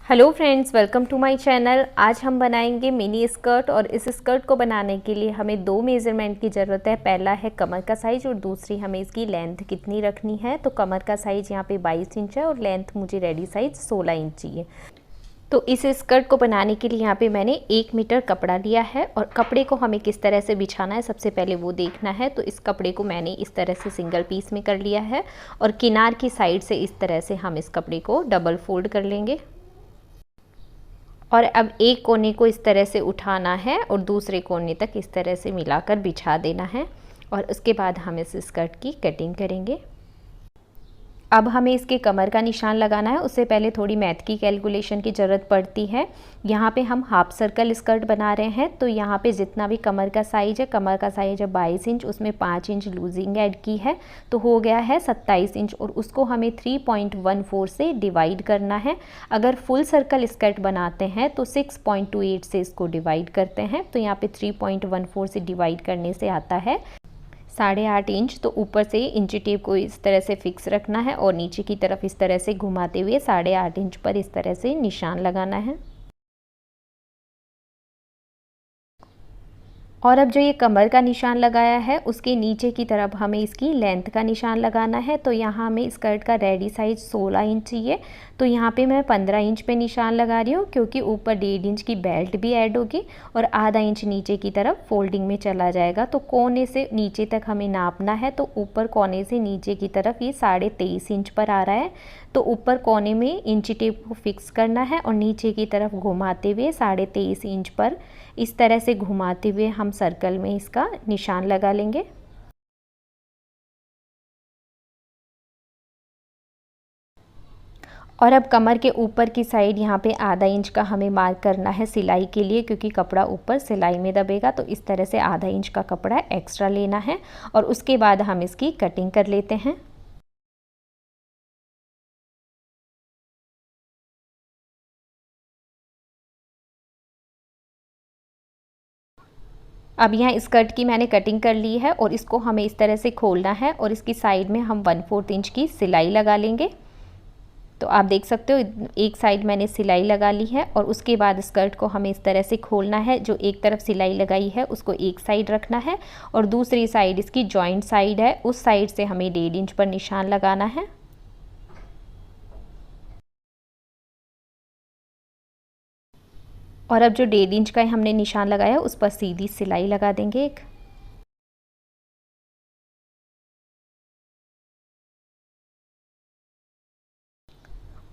Hello friends, welcome to my channel. आज हम बनाएंगे मिनी स्कर्ट और इस स्कर्ट को बनाने के लिए हमें दो मेज़रमेंट की ज़रूरत है। पहला है कमर का साइज़ और दूसरी हमें इसकी लेंथ कितनी रखनी है। तो कमर का साइज़ यहाँ पे 22 इंच है और लेंथ मुझे रेडी साइज़ 16 इंच चाहिए। तो इस स्कर्ट को बनाने के लिए यहाँ पे मैंने 1 मीटर कपड़ा लिया है और कपड़े को हमें किस तरह से बिछाना है सबसे पहले वो देखना है। तो इस कपड़े को मैंने इस तरह से सिंगल पीस में कर लिया है और किनार की साइड से इस तरह से हम इस कपड़े को डबल फोल्ड कर लेंगे। और अब एक कोने को इस तरह से उठाना है और दूसरे कोने तक इस तरह से मिलाकर बिछा देना है और उसके बाद हम इस स्कर्ट की कटिंग करेंगे। अब हमें इसके कमर का निशान लगाना है। उससे पहले थोड़ी मैथ की कैलकुलेशन की ज़रूरत पड़ती है। यहाँ पे हम हाफ सर्कल स्कर्ट बना रहे हैं, तो यहाँ पे जितना भी कमर का साइज़ है, कमर का साइज़ है 22 इंच, उसमें 5 इंच लूजिंग ऐड की है तो हो गया है 27 इंच और उसको हमें 3.14 से डिवाइड करना है। अगर फुल सर्कल स्कर्ट बनाते हैं तो 6.28 से इसको डिवाइड करते हैं। तो यहाँ पे 3.14 से डिवाइड करने से आता है 8.5 इंच। तो ऊपर से इंची टेप को इस तरह से फिक्स रखना है और नीचे की तरफ इस तरह से घुमाते हुए 8.5 इंच पर इस तरह से निशान लगाना है। और अब जो ये कमर का निशान लगाया है उसके नीचे की तरफ हमें इसकी लेंथ का निशान लगाना है। तो यहाँ हमें स्कर्ट का रेडी साइज़ 16 इंच चाहिए। तो यहाँ पे मैं 15 इंच पे निशान लगा रही हूँ क्योंकि ऊपर 1.5 इंच की बेल्ट भी ऐड होगी और आधा इंच नीचे की तरफ फोल्डिंग में चला जाएगा। तो कोने से नीचे तक हमें नापना है। तो ऊपर कोने से नीचे की तरफ ये 23.5 इंच पर आ रहा है। तो ऊपर कोने में इंची टेप को फिक्स करना है और नीचे की तरफ घुमाते हुए 23.5 इंच पर इस तरह से घुमाते हुए हम सर्कल में इसका निशान लगा लेंगे। और अब कमर के ऊपर की साइड यहाँ पे आधा इंच का हमें मार्क करना है सिलाई के लिए, क्योंकि कपड़ा ऊपर सिलाई में दबेगा। तो इस तरह से आधा इंच का कपड़ा एक्स्ट्रा लेना है और उसके बाद हम इसकी कटिंग कर लेते हैं। अब यहाँ स्कर्ट की मैंने कटिंग कर ली है और इसको हमें इस तरह से खोलना है और इसकी साइड में हम 1/4 इंच की सिलाई लगा लेंगे। तो आप देख सकते हो एक साइड मैंने सिलाई लगा ली है और उसके बाद स्कर्ट को हमें इस तरह से खोलना है। जो एक तरफ सिलाई लगाई है उसको एक साइड रखना है और दूसरी साइड इसकी जॉइंट साइड है, उस साइड से हमें 1.5 इंच पर निशान लगाना है। और अब जो 1.5 इंच का हमने निशान लगाया उस पर सीधी सिलाई लगा देंगे एक।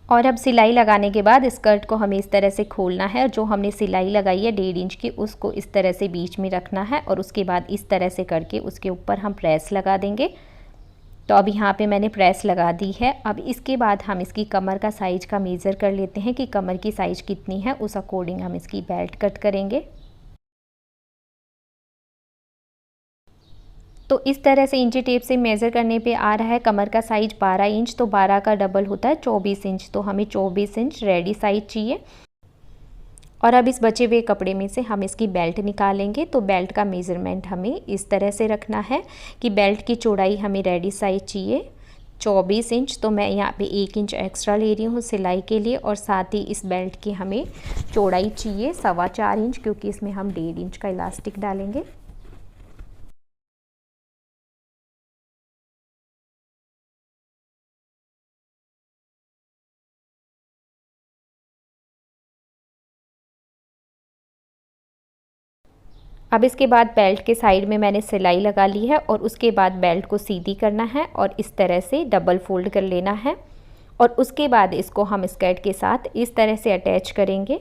और अब सिलाई लगाने के बाद स्कर्ट को हमें इस तरह से खोलना है। जो हमने सिलाई लगाई है 1.5 इंच की उसको इस तरह से बीच में रखना है और उसके बाद इस तरह से करके उसके ऊपर हम प्रेस लगा देंगे। तो अब यहाँ पे मैंने प्रेस लगा दी है। अब इसके बाद हम इसकी कमर का साइज़ का मेज़र कर लेते हैं कि कमर की साइज़ कितनी है, उस अकॉर्डिंग हम इसकी बेल्ट कट करेंगे। तो इस तरह से इंची टेप से मेज़र करने पे आ रहा है कमर का साइज़ 12 इंच। तो 12 का डबल होता है 24 इंच। तो हमें 24 इंच रेडी साइज़ चाहिए। और अब इस बचे हुए कपड़े में से हम इसकी बेल्ट निकालेंगे। तो बेल्ट का मेज़रमेंट हमें इस तरह से रखना है कि बेल्ट की चौड़ाई हमें रेडी साइज़ चाहिए 24 इंच। तो मैं यहाँ पे 1 इंच एक्स्ट्रा ले रही हूँ सिलाई के लिए और साथ ही इस बेल्ट की हमें चौड़ाई चाहिए 4.25 इंच, क्योंकि इसमें हम 1.5 इंच का इलास्टिक डालेंगे। अब इसके बाद बेल्ट के साइड में मैंने सिलाई लगा ली है और उसके बाद बेल्ट को सीधी करना है और इस तरह से डबल फोल्ड कर लेना है और उसके बाद इसको हम स्कर्ट के साथ इस तरह से अटैच करेंगे।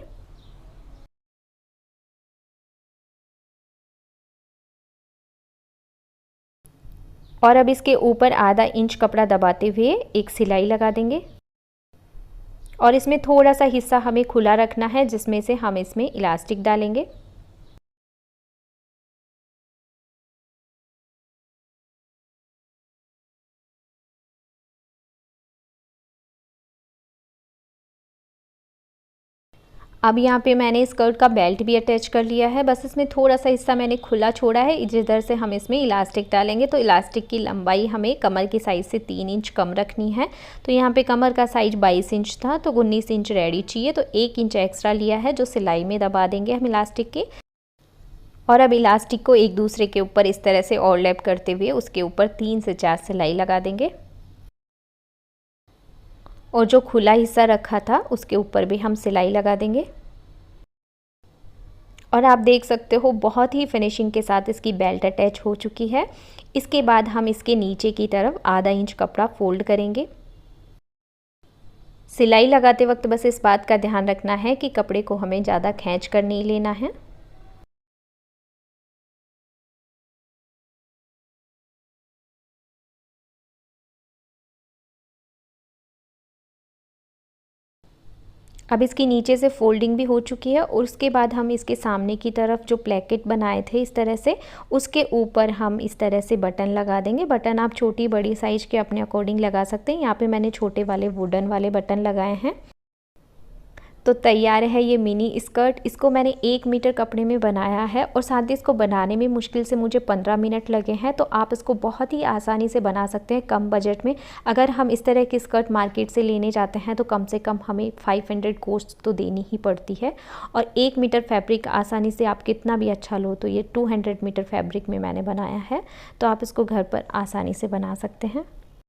और अब इसके ऊपर आधा इंच कपड़ा दबाते हुए एक सिलाई लगा देंगे और इसमें थोड़ा सा हिस्सा हमें खुला रखना है जिसमें से हम इसमें इलास्टिक डालेंगे। अब यहाँ पे मैंने स्कर्ट का बेल्ट भी अटैच कर लिया है। बस इसमें थोड़ा सा हिस्सा मैंने खुला छोड़ा है, जिधर से हम इसमें इलास्टिक डालेंगे। तो इलास्टिक की लंबाई हमें कमर की साइज़ से 3 इंच कम रखनी है। तो यहाँ पे कमर का साइज 22 इंच था, तो 19 इंच रेडी चाहिए, तो 1 इंच एक्स्ट्रा लिया है जो सिलाई में दबा देंगे हम इलास्टिक के। और अब इलास्टिक को एक दूसरे के ऊपर इस तरह से ओवरलैप करते हुए उसके ऊपर 3 से 4 सिलाई लगा देंगे। और जो खुला हिस्सा रखा था उसके ऊपर भी हम सिलाई लगा देंगे। और आप देख सकते हो बहुत ही फिनिशिंग के साथ इसकी बेल्ट अटैच हो चुकी है। इसके बाद हम इसके नीचे की तरफ आधा इंच कपड़ा फोल्ड करेंगे। सिलाई लगाते वक्त बस इस बात का ध्यान रखना है कि कपड़े को हमें ज़्यादा खींच कर नहीं लेना है। अब इसकी नीचे से फोल्डिंग भी हो चुकी है और उसके बाद हम इसके सामने की तरफ जो प्लेकेट बनाए थे इस तरह से, उसके ऊपर हम इस तरह से बटन लगा देंगे। बटन आप छोटी बड़ी साइज़ के अपने अकॉर्डिंग लगा सकते हैं। यहाँ पे मैंने छोटे वाले वुडन वाले बटन लगाए हैं। तो तैयार है ये मिनी स्कर्ट। इसको मैंने 1 मीटर कपड़े में बनाया है और साथ ही इसको बनाने में मुश्किल से मुझे 15 मिनट लगे हैं। तो आप इसको बहुत ही आसानी से बना सकते हैं कम बजट में। अगर हम इस तरह की स्कर्ट मार्केट से लेने जाते हैं तो कम से कम हमें 500 कॉस्ट तो देनी ही पड़ती है। और 1 मीटर फैब्रिक आसानी से आप कितना भी अच्छा लो, तो ये 200 मीटर फैब्रिक में मैंने बनाया है। तो आप इसको घर पर आसानी से बना सकते हैं।